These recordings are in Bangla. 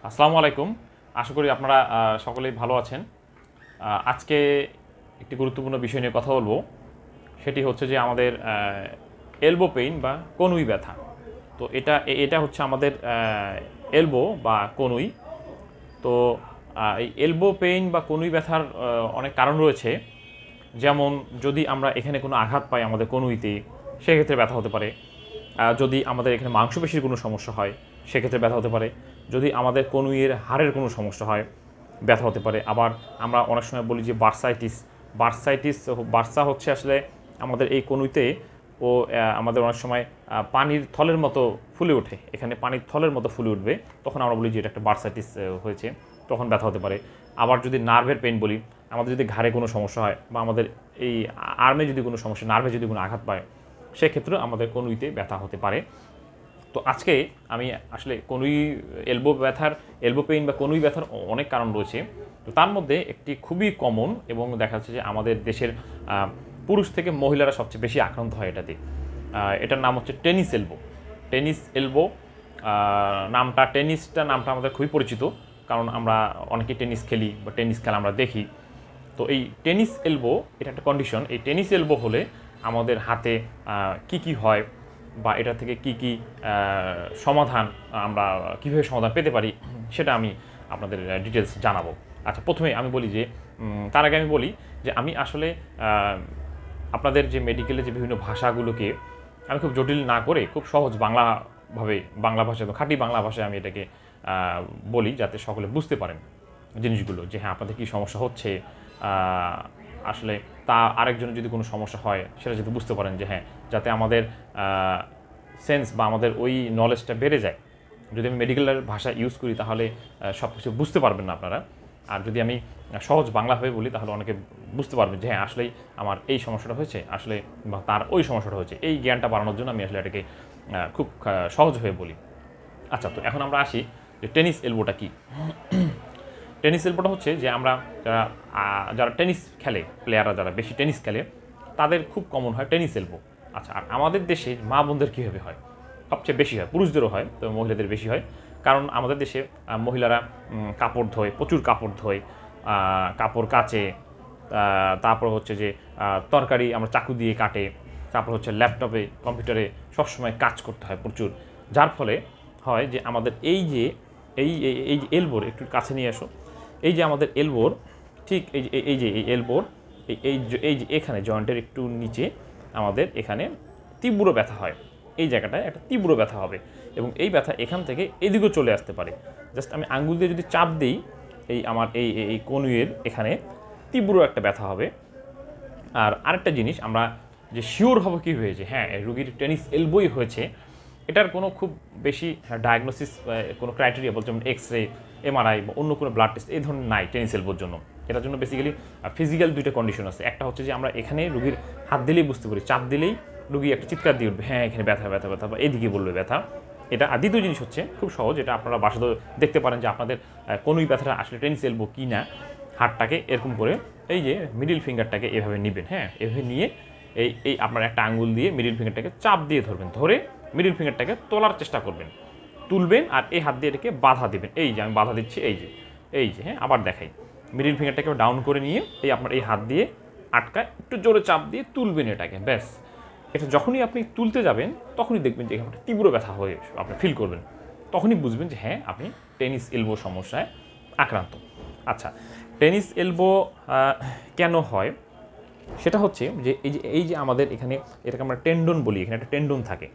আসসালামু আলাইকুম। আশা করি আপনারা সকলেই ভালো আছেন। আজকে একটি গুরুত্বপূর্ণ বিষয় নিয়ে কথা বলবো। সেটি হচ্ছে যে আমাদের এলবো পেইন বা কনুই ব্যথা। তো এটা হচ্ছে আমাদের এলবো বা কনুই। তো এই এলবো পেইন বা কনুই ব্যথার অনেক কারণ রয়েছে। যেমন যদি আমরা এখানে কোনো আঘাত পাই আমাদের কনুইতে, সেক্ষেত্রে ব্যথা হতে পারে। যদি আমাদের এখানে মাংসপেশির কোনো সমস্যা হয়, সেক্ষেত্রে ব্যথা হতে পারে। যদি আমাদের কনুইয়ের হাড়ের কোনো সমস্যা হয়, ব্যথা হতে পারে। আবার আমরা অনেক সময় বলি যে বার্সা হচ্ছে আসলে আমাদের এই কনুইতে আমাদের অনেক সময় পানির থলের মতো ফুলে ওঠে। এখানে পানির থলের মতো ফুলে উঠবে, তখন আমরা বলি যে এটা একটা বার্সাইটিস হয়েছে, তখন ব্যথা হতে পারে। আবার যদি নার্ভের পেইন বলি, আমাদের যদি ঘাড়ে কোনো সমস্যা হয় বা আমাদের এই আর্মে যদি কোনো সমস্যা, নার্ভে যদি কোনো আঘাত পায়, সেক্ষেত্রেও আমাদের কনুইতে ব্যথা হতে পারে। তো আজকে আমি আসলে এলবো পেইন বা কনুই ব্যথার অনেক কারণ রয়েছে। তো তার মধ্যে একটি খুবই কমন এবং দেখা যাচ্ছে যে আমাদের দেশের পুরুষ থেকে মহিলারা সবচেয়ে বেশি আক্রান্ত হয় এটাতে। এটার নাম হচ্ছে টেনিস এলবো। নামটা আমাদের খুবই পরিচিত, কারণ আমরা অনেকেই টেনিস খেলি বা টেনিস খেলা আমরা দেখি। তো এই টেনিস এলবো এটা একটা কন্ডিশন। এই টেনিস এলবো হলে আমাদের হাতে কি হয় বা এটা থেকে কি সমাধান, আমরা কীভাবে সমাধান পেতে পারি, সেটা আমি আপনাদের ডিটেলস জানাবো। আচ্ছা, প্রথমে আমি বলি যে তার আগে আমি বলি যে আমি আসলে আপনাদের যে মেডিকেলে যে বিভিন্ন ভাষাগুলোকে আমি খুব জটিল না করে খুব সহজ বাংলা ভাষায়, খাঁটি বাংলা ভাষায় আমি এটাকে বলি, যাতে সকলে বুঝতে পারেন জিনিসগুলো, যে হ্যাঁ আপনাদের কী সমস্যা হচ্ছে। আসলে তা আরেকজনের যদি কোনো সমস্যা হয় সেটা যদি বুঝতে পারেন, যে হ্যাঁ, যাতে আমাদের সেন্স বা আমাদের ওই নলেজটা বেড়ে যায়। যদি আমি মেডিকেলের ভাষা ইউজ করি তাহলে সব কিছু বুঝতে পারবেন না আপনারা। আর যদি আমি সহজ বাংলাভাবে বলি তাহলে অনেকে বুঝতে পারবেন যে হ্যাঁ, আসলেই আমার এই সমস্যাটা হয়েছে, আসলে বা তার ওই সমস্যাটা হয়েছে। এই জ্ঞানটা বাড়ানোর জন্য আমি আসলে এটাকে খুব সহজ হয়ে বলি। আচ্ছা, তো এখন আমরা আসি যে টেনিস এলবোটা কী। টেনিস এলবোটা হচ্ছে যে আমরা যারা টেনিস খেলে, প্লেয়াররা যারা বেশি টেনিস খেলে, তাদের খুব কমন হয় টেনিস এলবো। আচ্ছা, আর আমাদের দেশে মা বোনদের কীভাবে হয়? সবচেয়ে বেশি হয়, পুরুষদেরও হয়, তবে মহিলাদের বেশি হয়। কারণ আমাদের দেশে মহিলারা কাপড় ধোয়, প্রচুর কাপড় ধোয়, কাপড় কাচে, তারপর হচ্ছে যে তরকারি আমরা চাকু দিয়ে কাটে, তারপর হচ্ছে ল্যাপটপে কম্পিউটারে সবসময় কাজ করতে হয় প্রচুর। যার ফলে হয় যে আমাদের এই যে এলবোর, একটু কাছে নিয়ে আসো, এই যে আমাদের এলবোর ঠিক এই এলবোর এই যে এখানে জয়েন্টের একটু নিচে আমাদের এখানে তীব্র ব্যথা হয়। এই জায়গাটায় একটা তীব্র ব্যথা হবে এবং এই ব্যথা এখান থেকে এদিকেও চলে আসতে পারে। জাস্ট আমি আঙ্গুল দিয়ে যদি চাপ দিই, আমার এই কনুইয়ের এখানে তীব্র একটা ব্যথা হবে। আর আরেকটা জিনিস, আমরা যে শিওর হবো কী হয়েছে, হ্যাঁ রুগীর টেনিস এলবোই হয়েছে, এটার কোনো খুব বেশি ডায়াগনোসিস, কোনো ক্রাইটেরিয়া বলতে, যেমন এক্স-রে, এমআরআই বা অন্য কোনো ব্লাড টেস্ট এই ধরনের নাই টেনিস এলবোর জন্য। এটার জন্য বেসিক্যালি ফিজিক্যাল দুইটা কন্ডিশন আছে। একটা হচ্ছে যে আমরা এখানে রুগীর হাত দিলেই বুঝতে পারি, চাপ দিলেই রুগী একটা চিৎকার দিয়ে উঠবে, হ্যাঁ এখানে ব্যথা ব্যথা ব্যথা বা এদিকে বলবে ব্যথা। এটা। আর দ্বিতীয় জিনিস হচ্ছে খুব সহজ, এটা আপনারা বাসাতে দেখতে পারেন যে আপনাদের কোনোই ব্যথাটা আসলে টেনিস এলবো কি না। হাতটাকে এরকম করে এই যে মিডিল ফিঙ্গারটাকে এভাবে নেবেন, হ্যাঁ এভাবে নিয়ে এই আপনার একটা আঙ্গুল দিয়ে মিডিল ফিঙ্গারটাকে চাপ দিয়ে ধরবেন, ধরে মিডিল ফিঙ্গারটাকে তোলার চেষ্টা করবেন, তুলবেন আর এই হাত দিয়ে এটাকে বাধা দেবেন। এই যে আমি বাধা দিচ্ছি, এই যে হ্যাঁ, আবার দেখাই, মিডিল ফিঙ্গারটাকে ডাউন করে নিয়ে আপনার এই হাত দিয়ে আটকায় একটু জোরে চাপ দিয়ে তুলবেন এটাকে, ব্যাস। এটা যখনই আপনি তুলতে যাবেন তখনই দেখবেন যে এখানে তীব্র ব্যথা হয়ে আপনি ফিল করবেন, তখনই বুঝবেন যে হ্যাঁ আপনি টেনিস এলবো সমস্যায় আক্রান্ত। আচ্ছা, টেনিস এলবো কেন হয় সেটা হচ্ছে যে এই যে আমাদের এখানে এটাকে আমরা টেন্ডন বলি, এখানে একটা টেন্ডন থাকে,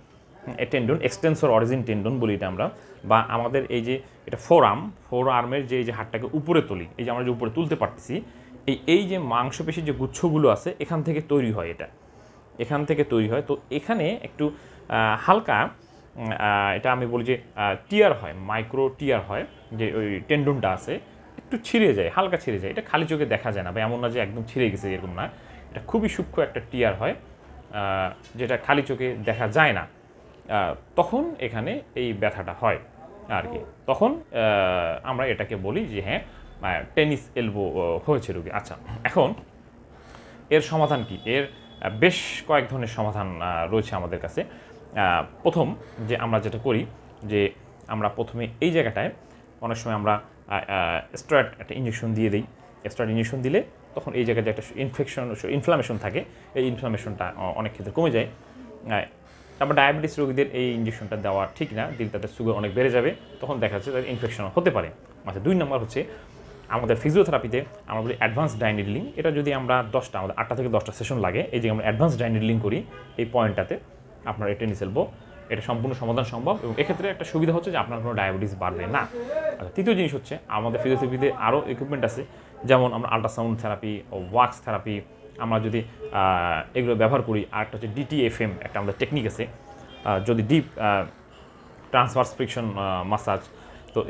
টেন্ডন এক্সটেন্সর অরিজিন টেন্ডন বলি এটা আমরা। বা আমাদের এই যে এটা ফোর আর্মের যে হাতটাকে উপরে তুলি, এই যে আমরা যে উপরে তুলতে পারতেছি, এই যে মাংসপেশির যে গুচ্ছগুলো আছে এখান থেকে তৈরি হয়, এখান থেকে তৈরি হয়। তো এখানে একটু হালকা এটা আমি বলি যে টিয়ার হয়, মাইক্রো টিয়ার হয়, যে ওই টেন্ডনটা আছে একটু ছিঁড়ে যায়, হালকা ছিঁড়ে যায়। এটা খালি চোখে দেখা যায় না, বা এমন না যে একদম ছিঁড়ে গেছে, এরকম না। এটা খুবই সূক্ষ্ম একটা টিয়ার হয়, যেটা খালি চোখে দেখা যায় না। তখন এখানে এই ব্যথাটা হয় আর কি। তখন আমরা এটাকে বলি যে হ্যাঁ টেনিস এলবো হয়েছে রোগী। আচ্ছা, এখন এর সমাধান কি? এর বেশ কয়েক ধরনের সমাধান রয়েছে আমাদের কাছে। প্রথম যে আমরা যেটা করি, যে আমরা প্রথমে এই জায়গাটায় অনেক সময় আমরা স্টেরয়েড একটা ইঞ্জেকশন দিয়ে দিই। স্টেরয়েড ইঞ্জেকশন দিলে তখন এই জায়গায় যে একটা ইনফ্লামেশন থাকে, এই ইনফ্লামেশনটা অনেক ক্ষেত্রে কমে যায়। তারপর ডায়াবেটিস রোগীদের এই ইঞ্জেকশনটা দেওয়া ঠিক না, দিলে তাদের সুগার অনেক বেড়ে যাবে, তখন দেখা যাচ্ছে তাদের ইনফেকশন হতে পারে। আচ্ছা, 2 নম্বর হচ্ছে আমাদের ফিজিওথেরাপিতে আমরা বলি অ্যাডভান্স ডাই নিডলিং। এটা যদি আমরা 10টা, আমাদের 8টা থেকে 10টা সেশন লাগে, এই যে আমরা অ্যাডভান্স ডাই নিডলিং করি এই পয়েন্টটাতে আপনার এই টেনিস এলবো, এটা সম্পূর্ণ সমাধান সম্ভব এবং এক্ষেত্রে একটা সুবিধা হচ্ছে যে আপনার কোনো ডায়াবেটিস বাড়বে না। আচ্ছা, তৃতীয় জিনিস হচ্ছে আমাদের ফিজিওথেরাপিতে আরও ইকুইপমেন্ট আছে, যেমন আমরা আল্ট্রাসাউন্ড থেরাপি ও ওয়াক্স থেরাপি আমরা যদি এগুলো ব্যবহার করি। আর একটা হচ্ছে DTFM, একটা আমাদের টেকনিক আছে, যদি ডিপ ট্রান্সভার্স ফ্রিকশন মাসাজ। তো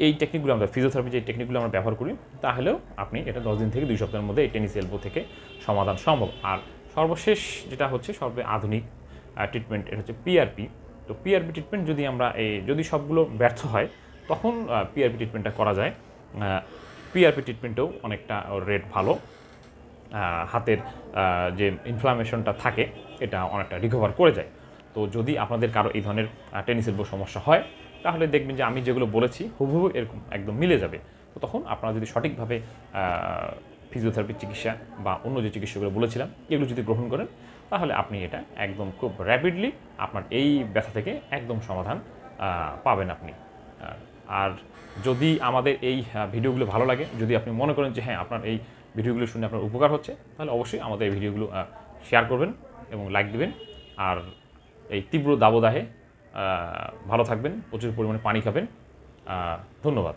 এই টেকনিকগুলো আমরা ফিজিওথেরাপি যে টেকনিকগুলো আমরা ব্যবহার করি, তাহলেও আপনি এটা 10 দিন থেকে 2 সপ্তাহের মধ্যে এই টেনিস এলবো থেকে সমাধান সম্ভব। আর সর্বশেষ যেটা হচ্ছে আধুনিক ট্রিটমেন্ট, এটা হচ্ছে PRP। তো PRP ট্রিটমেন্ট যদি আমরা যদি সবগুলো ব্যর্থ হয়, তখন PRP ট্রিটমেন্টটা করা যায়। PRP ট্রিটমেন্টেও অনেকটা রেট ভালো, হাতের যে ইনফ্লামেশনটা থাকে এটা অনেকটা রিকভার করে যায়। তো যদি আপনাদের কারো এই ধরনের টেনিস এলবো সমস্যা হয়, তাহলে দেখবেন যে আমি যেগুলো বলেছি হুবহু এরকম একদম মিলে যাবে। তো তখন আপনারা যদি সঠিকভাবে ফিজিওথেরাপির চিকিৎসা বা অন্য যে চিকিৎসাগুলো বলেছিলাম এগুলো যদি গ্রহণ করেন, তাহলে আপনি এটা একদম খুব র্যাপিডলি আপনার এই ব্যথা থেকে একদম সমাধান পাবেন আপনি। আর যদি আমাদের এই ভিডিওগুলো ভালো লাগে, যদি আপনি মনে করেন যে হ্যাঁ আপনার এই ভিডিওগুলো শুনে আপনার উপকার হচ্ছে, তাহলে অবশ্যই আমাদের এই ভিডিওগুলো শেয়ার করবেন এবং লাইক দিবেন। আর এই তীব্র দাবদাহে ভালো থাকবেন, প্রচুর পরিমাণে পানি খাবেন। ধন্যবাদ।